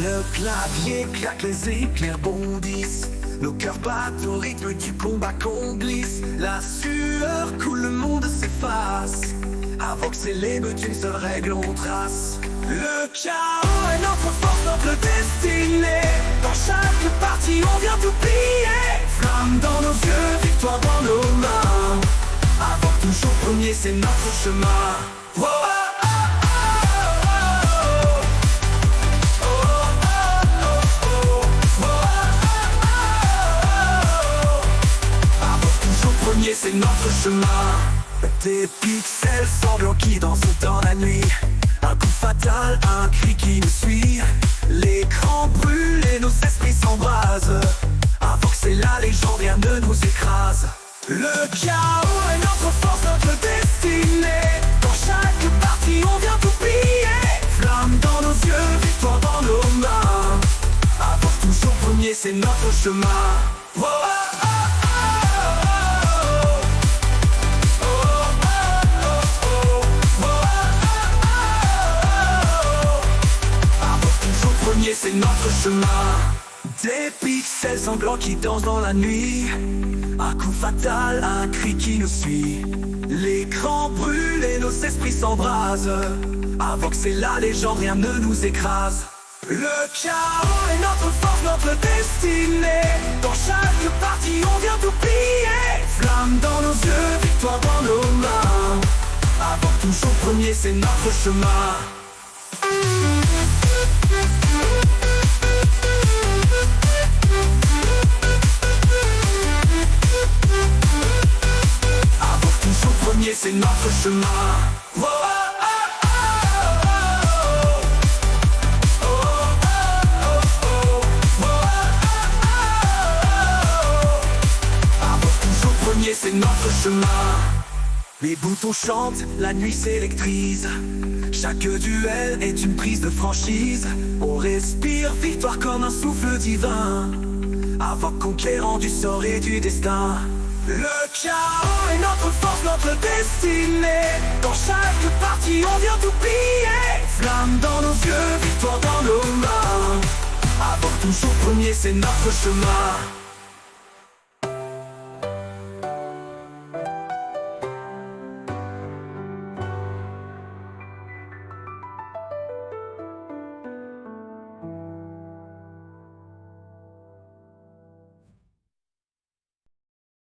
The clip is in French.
Le clavier claque, les éclairs bondissent. Nos cœurs battent au rythme du combat qu'on glisse. La sueur coule, le monde s'efface. Avant que l'émeute, une seule règle on trace. Le chaos est notre force, notre destinée. Dans chaque partie on vient tout plier. Flamme dans nos yeux, victoire dans nos mains. Avoir toujours premier, c'est notre chemin. Oh, oh, c'est notre chemin. Des pixels sanglants qui dansent dans la nuit. Un coup fatal, un cri qui nous suit. L'écran brûle et nos esprits s'embrasent. Avant que la légende, rien ne nous écrase. Le chaos est notre force, notre destinée. Dans chaque partie on vient tout plier. Flamme dans nos yeux, victoire dans nos mains. Avoir toujours premier, c'est notre chemin. Oh, oh, c'est notre chemin. Des pixels sanglants qui dansent dans la nuit. Un coup fatal, un cri qui nous suit. L'écran brûle et nos esprits s'embrasent. Avant que la légende, rien ne nous écrase. Le chaos est notre force, notre destinée. Dans chaque partie on vient tout plier. Flamme dans nos yeux, victoire dans nos mains. Avoir toujours premier, c'est notre chemin. C'est notre chemin. Oh, oh, oh, oh, oh, avoir toujours premier, c'est notre chemin. Les boutons chantent, la nuit s'électrise. Chaque duel est une prise de franchise. On respire victoire comme un souffle divin. Avant conquérant du sort et du destin. Le chaos est notre force, notre destinée. Dans chaque partie on vient tout plier. Flamme dans nos yeux, victoire dans nos mains. Avoir toujours premier, c'est notre chemin.